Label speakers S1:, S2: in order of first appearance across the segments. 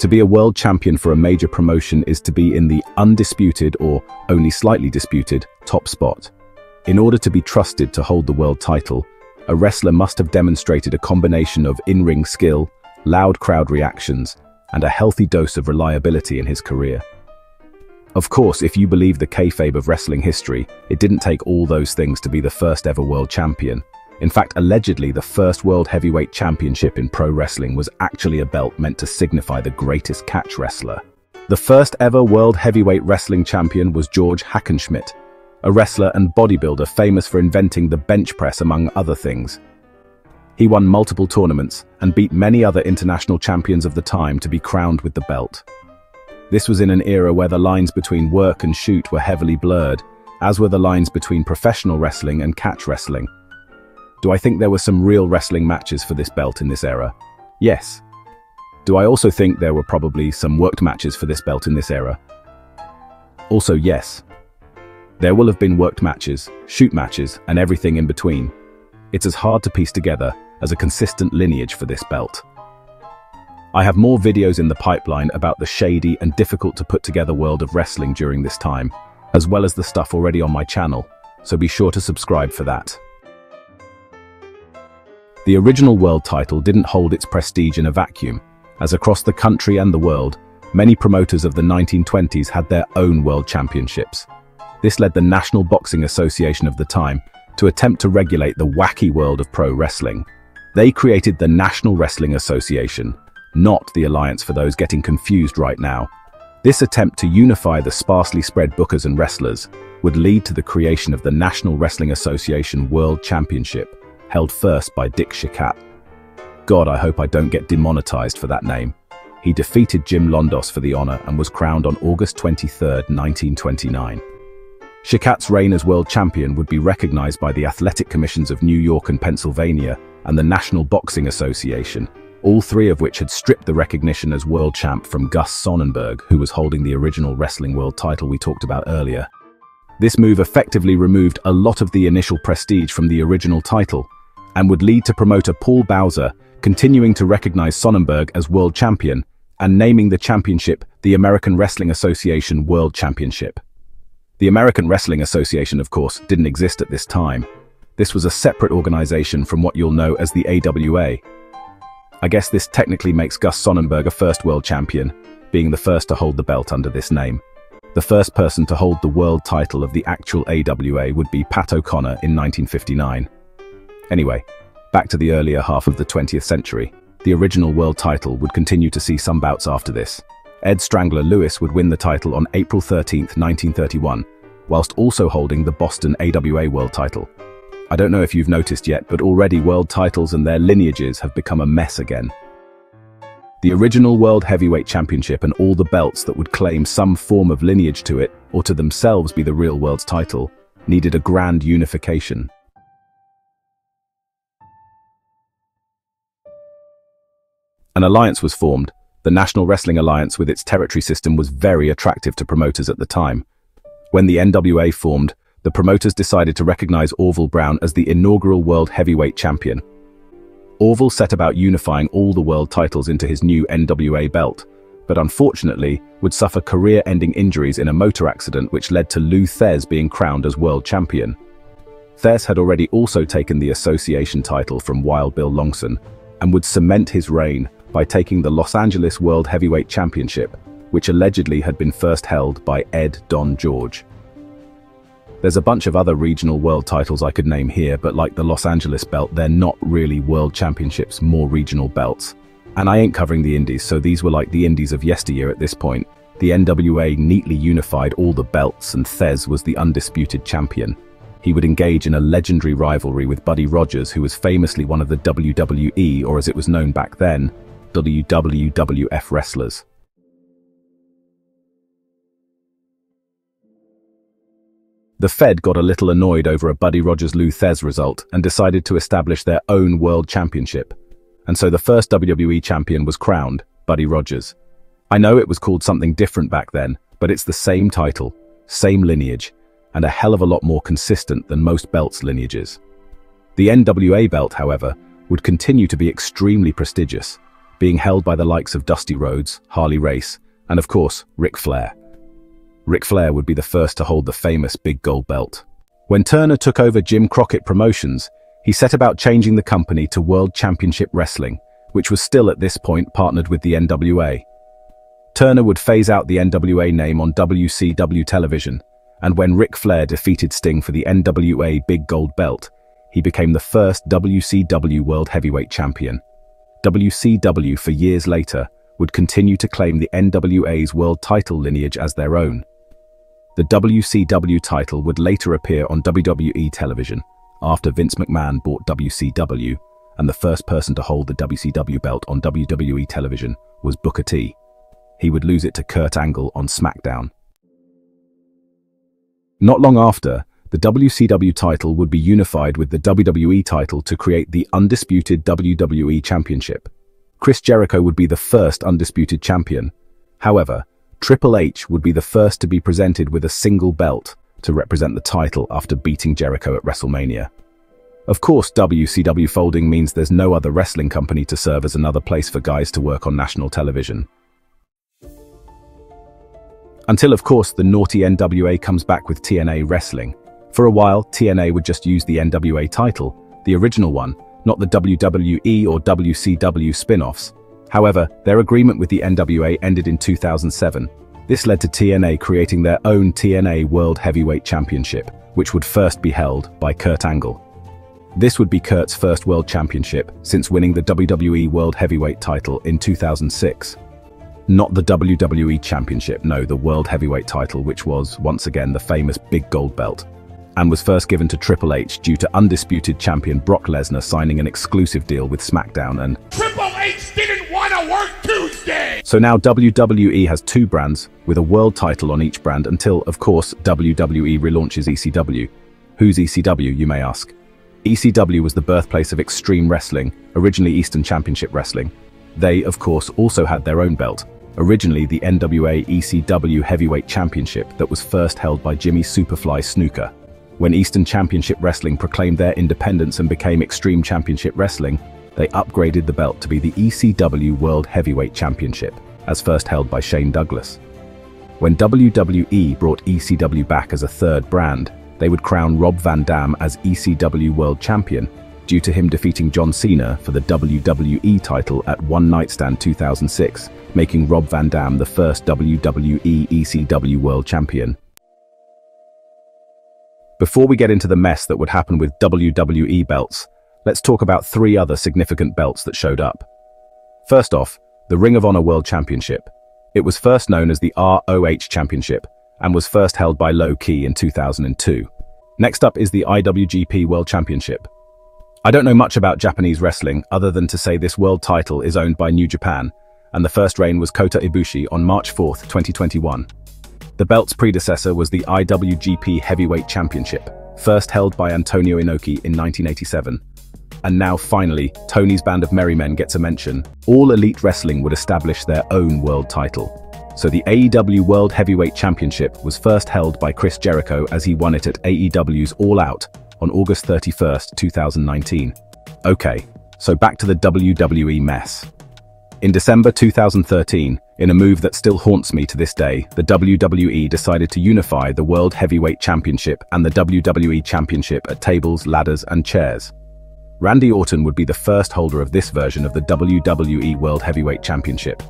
S1: To be a world champion for a major promotion is to be in the undisputed or only slightly disputed top spot. In order to be trusted to hold the world title, a wrestler must have demonstrated a combination of in-ring skill, loud crowd reactions, and a healthy dose of reliability in his career. Of course, if you believe the kayfabe of wrestling history, it didn't take all those things to be the first ever world champion. In fact, allegedly, the first World Heavyweight Championship in pro wrestling was actually a belt meant to signify the greatest catch wrestler. The first ever World Heavyweight Wrestling Champion was George Hackenschmidt, a wrestler and bodybuilder famous for inventing the bench press among other things. He won multiple tournaments and beat many other international champions of the time to be crowned with the belt. This was in an era where the lines between work and shoot were heavily blurred, as were the lines between professional wrestling and catch wrestling. Do I think there were some real wrestling matches for this belt in this era? Yes. Do I also think there were probably some worked matches for this belt in this era? Also, yes. There will have been worked matches, shoot matches, and everything in between. It's as hard to piece together as a consistent lineage for this belt. I have more videos in the pipeline about the shady and difficult to put together world of wrestling during this time, as well as the stuff already on my channel, so be sure to subscribe for that. The original world title didn't hold its prestige in a vacuum, as across the country and the world, many promoters of the 1920s had their own world championships. This led the National Boxing Association of the time to attempt to regulate the wacky world of pro wrestling. They created the National Wrestling Association, not the Alliance for those getting confused right now. This attempt to unify the sparsely spread bookers and wrestlers would lead to the creation of the National Wrestling Association World Championship, held first by Dick Shikat. God, I hope I don't get demonetized for that name. He defeated Jim Londos for the honor and was crowned on August 23, 1929. Shikat's reign as world champion would be recognized by the Athletic Commissions of New York and Pennsylvania and the National Boxing Association, all three of which had stripped the recognition as world champ from Gus Sonnenberg, who was holding the original wrestling world title we talked about earlier. This move effectively removed a lot of the initial prestige from the original title, and would lead to promoter Paul Bowser continuing to recognize Sonnenberg as world champion and naming the championship the American Wrestling Association World Championship. The American Wrestling Association, of course, didn't exist at this time. This was a separate organization from what you'll know as the AWA. I guess this technically makes Gus Sonnenberg a first world champion, being the first to hold the belt under this name. The first person to hold the world title of the actual AWA would be Pat O'Connor in 1959. Anyway, back to the earlier half of the 20th century. The original world title would continue to see some bouts after this. Ed Strangler Lewis would win the title on April 13, 1931, whilst also holding the Boston AWA world title. I don't know if you've noticed yet, but already world titles and their lineages have become a mess again. The original World Heavyweight Championship and all the belts that would claim some form of lineage to it, or to themselves be the real world's title, needed a grand unification. An alliance was formed. The National Wrestling Alliance with its territory system was very attractive to promoters at the time. When the NWA formed, the promoters decided to recognize Orville Brown as the inaugural World Heavyweight Champion. Orville set about unifying all the world titles into his new NWA belt, but unfortunately would suffer career-ending injuries in a motor accident which led to Lou Thesz being crowned as world champion. Thesz had already also taken the association title from Wild Bill Longson and would cement his reign by taking the Los Angeles World Heavyweight Championship, which allegedly had been first held by Ed Don George. There's a bunch of other regional world titles I could name here, but like the Los Angeles belt, they're not really world championships, more regional belts. And I ain't covering the indies, so these were like the indies of yesteryear at this point. The NWA neatly unified all the belts and Thesz was the undisputed champion. He would engage in a legendary rivalry with Buddy Rogers, who was famously one of the WWE, or as it was known back then, WWF wrestlers. The Fed got a little annoyed over a Buddy Rogers-Lou Thesz result and decided to establish their own world championship. And so the first WWE champion was crowned, Buddy Rogers. I know it was called something different back then, but it's the same title, same lineage, and a hell of a lot more consistent than most belts' lineages. The NWA belt, however, would continue to be extremely prestigious, being held by the likes of Dusty Rhodes, Harley Race, and of course, Ric Flair. Ric Flair would be the first to hold the famous big gold belt. When Turner took over Jim Crockett Promotions, he set about changing the company to World Championship Wrestling, which was still at this point partnered with the NWA. Turner would phase out the NWA name on WCW television, and when Ric Flair defeated Sting for the NWA Big Gold Belt, he became the first WCW World Heavyweight Champion. WCW, for years later, would continue to claim the NWA's world title lineage as their own. The WCW title would later appear on WWE television, after Vince McMahon bought WCW, and the first person to hold the WCW belt on WWE television was Booker T. He would lose it to Kurt Angle on SmackDown. Not long after, the WCW title would be unified with the WWE title to create the undisputed WWE Championship. Chris Jericho would be the first undisputed champion. However, Triple H would be the first to be presented with a single belt to represent the title after beating Jericho at WrestleMania. Of course, WCW folding means there's no other wrestling company to serve as another place for guys to work on national television. Until, of course, the naughty NWA comes back with TNA Wrestling. For a while, TNA would just use the NWA title, the original one, not the WWE or WCW spin-offs. However, their agreement with the NWA ended in 2007. This led to TNA creating their own TNA World Heavyweight Championship, which would first be held by Kurt Angle. This would be Kurt's first World Championship since winning the WWE World Heavyweight title in 2006. Not the WWE Championship, no, the World Heavyweight title, which was, once again, the famous Big Gold Belt, and was first given to Triple H due to undisputed champion Brock Lesnar signing an exclusive deal with SmackDown and
S2: Triple H didn't want to work Tuesday!
S1: So now WWE has two brands with a world title on each brand until, of course, WWE relaunches ECW. Who's ECW, you may ask? ECW was the birthplace of Extreme Wrestling, originally Eastern Championship Wrestling. They, of course, also had their own belt, originally the NWA ECW Heavyweight Championship that was first held by Jimmy Superfly Snuka. When Eastern Championship Wrestling proclaimed their independence and became Extreme Championship Wrestling, they upgraded the belt to be the ECW World Heavyweight Championship, as first held by Shane Douglas. When WWE brought ECW back as a third brand, they would crown Rob Van Dam as ECW World Champion, due to him defeating John Cena for the WWE title at One Night Stand 2006, making Rob Van Dam the first WWE ECW World Champion. Before we get into the mess that would happen with WWE belts, let's talk about three other significant belts that showed up. First off, the Ring of Honor World Championship. It was first known as the ROH Championship, and was first held by Low Ki in 2002. Next up is the IWGP World Championship. I don't know much about Japanese wrestling other than to say this world title is owned by New Japan, and the first reign was Kota Ibushi on March 4, 2021. The belt's predecessor was the IWGP Heavyweight Championship, first held by Antonio Inoki in 1987. And now finally, Tony's Band of Merry Men gets a mention. All Elite Wrestling would establish their own world title. So the AEW World Heavyweight Championship was first held by Chris Jericho as he won it at AEW's All Out on August 31, 2019. Okay, so back to the WWE mess. In December 2013, in a move that still haunts me to this day, the WWE decided to unify the World Heavyweight Championship and the WWE Championship at tables, ladders, and chairs. Randy Orton would be the first holder of this version of the WWE World Heavyweight Championship.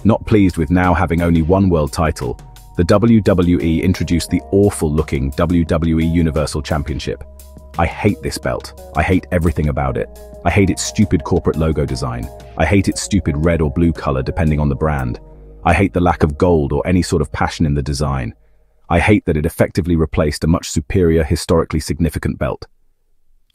S1: Not pleased with now having only one world title, the WWE introduced the awful-looking WWE Universal Championship. I hate this belt. I hate everything about it. I hate its stupid corporate logo design. I hate its stupid red or blue color depending on the brand. I hate the lack of gold or any sort of passion in the design. I hate that it effectively replaced a much superior, historically significant belt.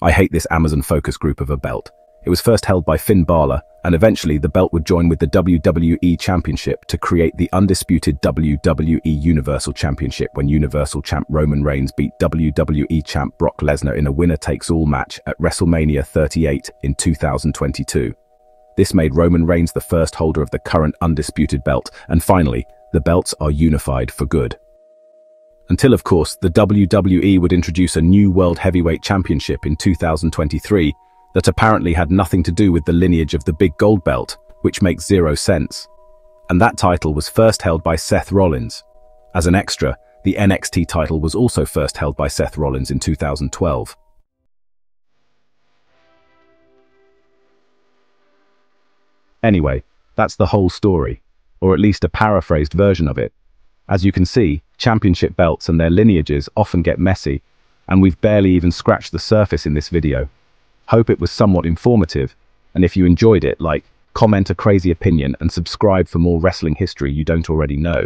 S1: I hate this Amazon focus group of a belt. It was first held by Finn Balor, and eventually the belt would join with the WWE Championship to create the undisputed WWE Universal Championship when Universal Champ Roman Reigns beat WWE Champ Brock Lesnar in a winner-takes-all match at WrestleMania 38 in 2022. This made Roman Reigns the first holder of the current undisputed belt, and finally, the belts are unified for good. Until, of course, the WWE would introduce a new World Heavyweight Championship in 2023 that apparently had nothing to do with the lineage of the Big Gold Belt, which makes zero sense. And that title was first held by Seth Rollins. As an extra, the NXT title was also first held by Seth Rollins in 2012. Anyway, that's the whole story, or at least a paraphrased version of it. As you can see, championship belts and their lineages often get messy, and we've barely even scratched the surface in this video. Hope it was somewhat informative, and if you enjoyed it, comment a crazy opinion and subscribe for more wrestling history you don't already know.